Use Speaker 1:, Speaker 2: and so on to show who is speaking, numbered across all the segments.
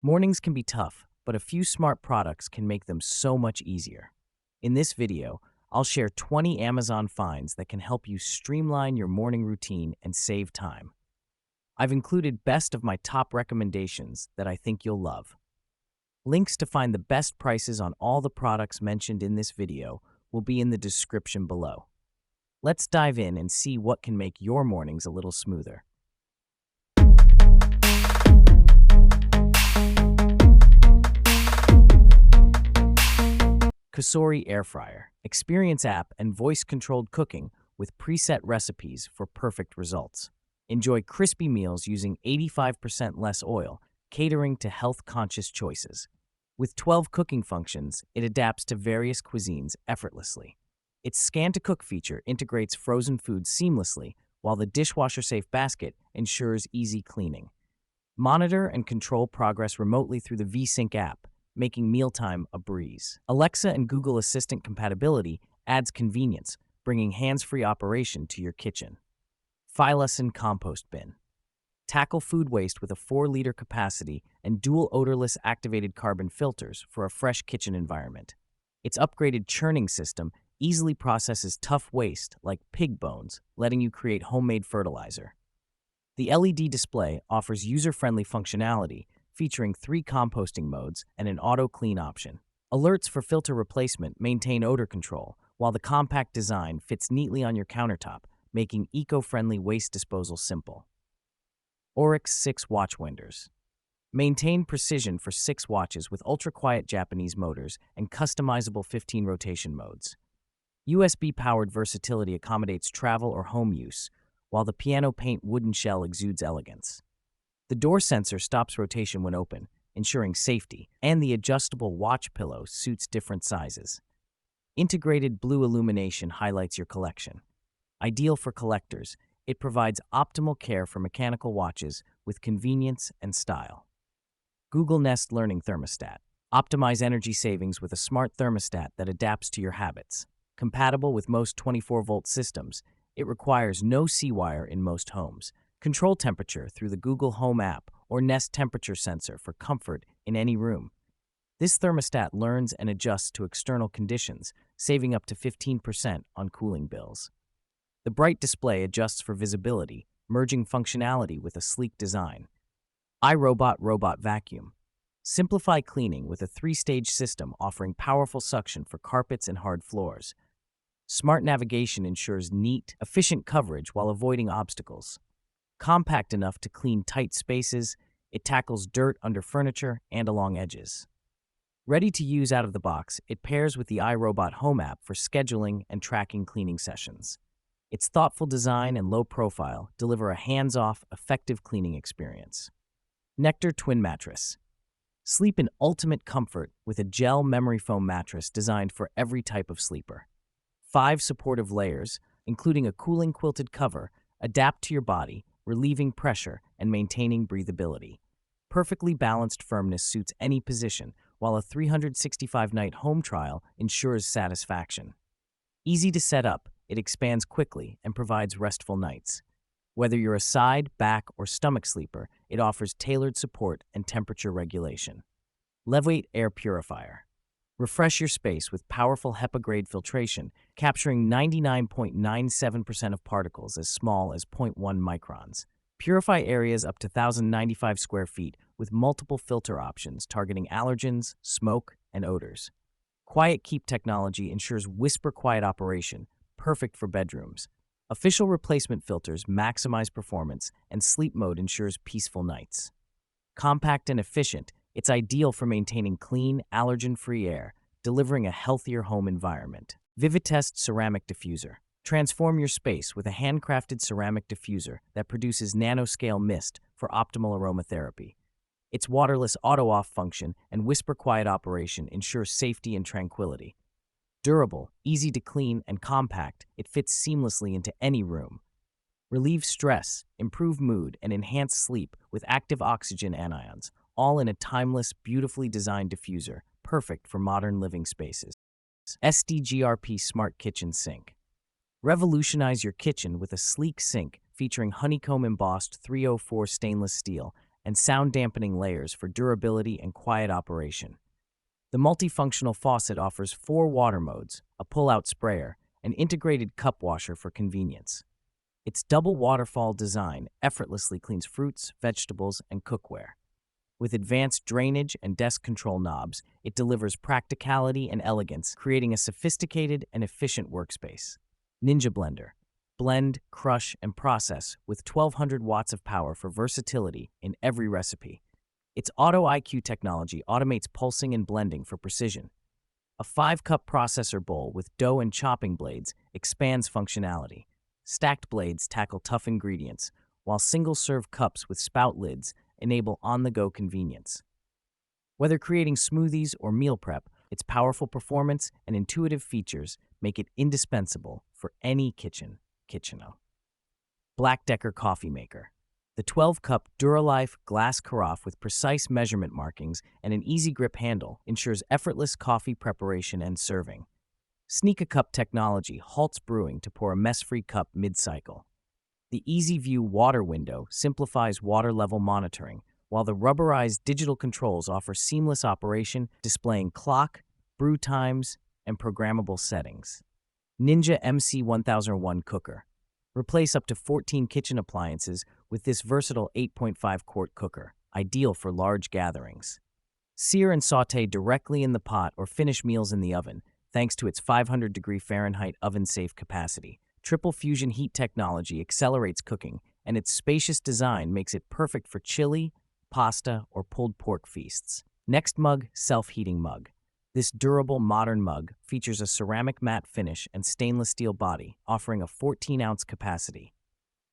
Speaker 1: Mornings can be tough, but a few smart products can make them so much easier. In this video, I'll share 20 Amazon finds that can help you streamline your morning routine and save time. I've included best of my top recommendations that I think you'll love. Links to find the best prices on all the products mentioned in this video will be in the description below. Let's dive in and see what can make your mornings a little smoother. Cosori Air Fryer, experience app and voice-controlled cooking with preset recipes for perfect results. Enjoy crispy meals using 85% less oil, catering to health-conscious choices. With 12 cooking functions, it adapts to various cuisines effortlessly. Its scan-to-cook feature integrates frozen foods seamlessly, while the dishwasher-safe basket ensures easy cleaning. Monitor and control progress remotely through the VSync app, making mealtime a breeze. Alexa and Google Assistant compatibility adds convenience, bringing hands-free operation to your kitchen. Phylason Compost Bin. Tackle food waste with a 4-liter capacity and dual odorless activated carbon filters for a fresh kitchen environment. Its upgraded churning system easily processes tough waste like pig bones, letting you create homemade fertilizer. The LED display offers user-friendly functionality, featuring 3 composting modes and an auto-clean option. Alerts for filter replacement maintain odor control, while the compact design fits neatly on your countertop, making eco-friendly waste disposal simple. Oryx 6 Watch Winders. Maintain precision for 6 watches with ultra-quiet Japanese motors and customizable 15 rotation modes. USB-powered versatility accommodates travel or home use, while the piano paint wooden shell exudes elegance. The door sensor stops rotation when open, ensuring safety, and the adjustable watch pillow suits different sizes. Integrated blue illumination highlights your collection. Ideal for collectors, it provides optimal care for mechanical watches with convenience and style. Google Nest Learning Thermostat. Optimize energy savings with a smart thermostat that adapts to your habits. Compatible with most 24-volt systems, it requires no C-wire in most homes. Control temperature through the Google Home app or Nest temperature sensor for comfort in any room. This thermostat learns and adjusts to external conditions, saving up to 15% on cooling bills. The bright display adjusts for visibility, merging functionality with a sleek design. iRobot Robot Vacuum. Simplify cleaning with a 3-stage system offering powerful suction for carpets and hard floors. Smart navigation ensures neat, efficient coverage while avoiding obstacles. Compact enough to clean tight spaces, it tackles dirt under furniture and along edges. Ready to use out of the box, it pairs with the iRobot Home app for scheduling and tracking cleaning sessions. Its thoughtful design and low profile deliver a hands-off, effective cleaning experience. Nectar Twin Mattress. Sleep in ultimate comfort with a gel memory foam mattress designed for every type of sleeper. 5 supportive layers, including a cooling quilted cover, adapt to your body, relieving pressure and maintaining breathability. Perfectly balanced firmness suits any position, while a 365-night home trial ensures satisfaction. Easy to set up, it expands quickly and provides restful nights. Whether you're a side, back, or stomach sleeper, it offers tailored support and temperature regulation. Levweight Air Purifier. Refresh your space with powerful HEPA-grade filtration, capturing 99.97% of particles as small as 0.1 microns. Purify areas up to 1,095 square feet with multiple filter options targeting allergens, smoke, and odors. Quiet Keep technology ensures whisper-quiet operation, perfect for bedrooms. Official replacement filters maximize performance, and sleep mode ensures peaceful nights. Compact and efficient, it's ideal for maintaining clean, allergen-free air, delivering a healthier home environment. Vivitest Ceramic Diffuser. Transform your space with a handcrafted ceramic diffuser that produces nanoscale mist for optimal aromatherapy. Its waterless auto-off function and whisper-quiet operation ensure safety and tranquility. Durable, easy to clean, and compact, it fits seamlessly into any room. Relieve stress, improve mood, and enhance sleep with active oxygen anions, all in a timeless, beautifully designed diffuser, perfect for modern living spaces. SDGRP Smart Kitchen Sink. Revolutionize your kitchen with a sleek sink featuring honeycomb embossed 304 stainless steel and sound dampening layers for durability and quiet operation. The multifunctional faucet offers 4 water modes, a pull-out sprayer, and integrated cup washer for convenience. Its double waterfall design effortlessly cleans fruits, vegetables, and cookware. With advanced drainage and desk control knobs, it delivers practicality and elegance, creating a sophisticated and efficient workspace. Ninja Blender. Blend, crush, and process with 1200 watts of power for versatility in every recipe. Its Auto IQ technology automates pulsing and blending for precision. A 5-cup processor bowl with dough and chopping blades expands functionality. Stacked blades tackle tough ingredients, while single-serve cups with spout lids enable on-the-go convenience. Whether creating smoothies or meal prep, its powerful performance and intuitive features make it indispensable for any kitchen. Black Decker Coffee Maker. The 12-cup Duralife glass carafe with precise measurement markings and an easy grip handle ensures effortless coffee preparation and serving. Sneak-a-Cup technology halts brewing to pour a mess-free cup mid-cycle. The Easy View water window simplifies water level monitoring, while the rubberized digital controls offer seamless operation, displaying clock, brew times, and programmable settings. Ninja MC1001 Cooker. Replace up to 14 kitchen appliances with this versatile 8.5-quart cooker, ideal for large gatherings. Sear and sauté directly in the pot or finish meals in the oven, thanks to its 500-degree Fahrenheit oven-safe capacity. Triple fusion heat technology accelerates cooking, and its spacious design makes it perfect for chili, pasta, or pulled pork feasts. Next Mug Self-Heating Mug. This durable, modern mug features a ceramic matte finish and stainless steel body, offering a 14-ounce capacity.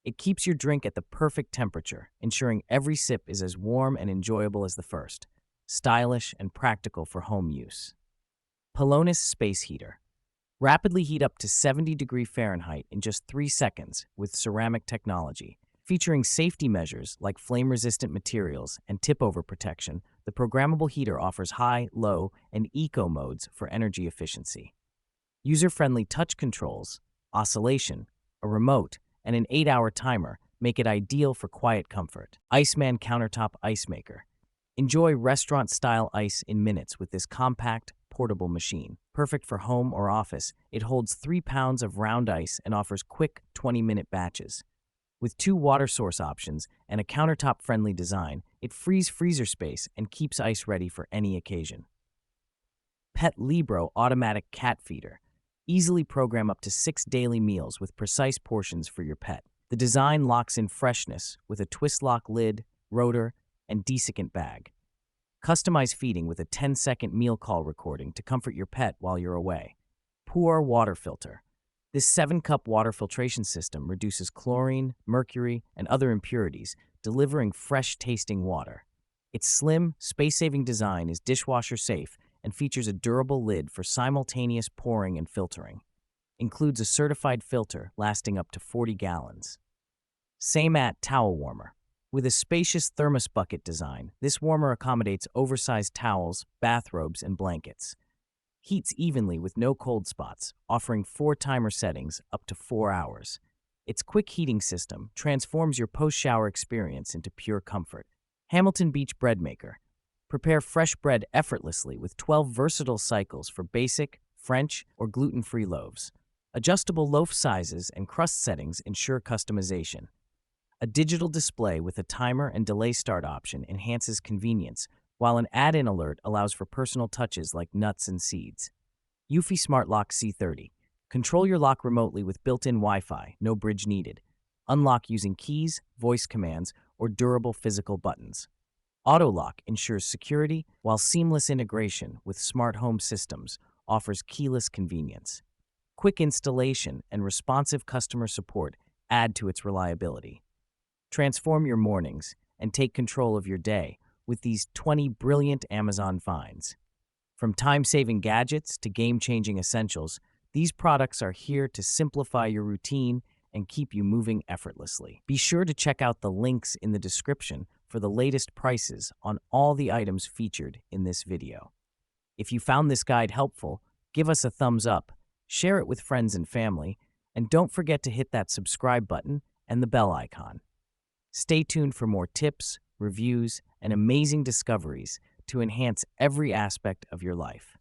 Speaker 1: It keeps your drink at the perfect temperature, ensuring every sip is as warm and enjoyable as the first. Stylish and practical for home use. Pelonis Space Heater. Rapidly heat up to 70-degree Fahrenheit in just 3 seconds with ceramic technology. Featuring safety measures like flame-resistant materials and tip-over protection, the programmable heater offers high, low, and eco modes for energy efficiency. User-friendly touch controls, oscillation, a remote, and an 8-hour timer make it ideal for quiet comfort. Iceman Countertop Ice Maker. Enjoy restaurant-style ice in minutes with this compact, portable machine. Perfect for home or office, it holds 3 pounds of round ice and offers quick 20-minute batches. With 2 water source options and a countertop-friendly design, it frees freezer space and keeps ice ready for any occasion. Pet Libro Automatic Cat Feeder. Easily program up to 6 daily meals with precise portions for your pet. The design locks in freshness with a twist-lock lid, rotor, and desiccant bag. Customize feeding with a 10-second meal call recording to comfort your pet while you're away. Pour Water Filter. This 7-cup water filtration system reduces chlorine, mercury, and other impurities, delivering fresh-tasting water. Its slim, space-saving design is dishwasher-safe and features a durable lid for simultaneous pouring and filtering. Includes a certified filter lasting up to 40 gallons. Samat Towel Warmer. With a spacious thermos bucket design, this warmer accommodates oversized towels, bathrobes, and blankets. Heats evenly with no cold spots, offering 4 timer settings up to 4 hours. Its quick heating system transforms your post-shower experience into pure comfort. Hamilton Beach Bread Maker. Prepare fresh bread effortlessly with 12 versatile cycles for basic, French, or gluten-free loaves. Adjustable loaf sizes and crust settings ensure customization. A digital display with a timer and delay start option enhances convenience, while an add-in alert allows for personal touches like nuts and seeds. Eufy Smart Lock C30. Control your lock remotely with built-in Wi-Fi, no bridge needed. Unlock using keys, voice commands, or durable physical buttons. Auto Lock ensures security, while seamless integration with smart home systems offers keyless convenience. Quick installation and responsive customer support add to its reliability. Transform your mornings and take control of your day with these 20 brilliant Amazon finds. From time-saving gadgets to game-changing essentials, these products are here to simplify your routine and keep you moving effortlessly. Be sure to check out the links in the description for the latest prices on all the items featured in this video. If you found this guide helpful, give us a thumbs up, share it with friends and family, and don't forget to hit that subscribe button and the bell icon. Stay tuned for more tips, reviews, and amazing discoveries to enhance every aspect of your life.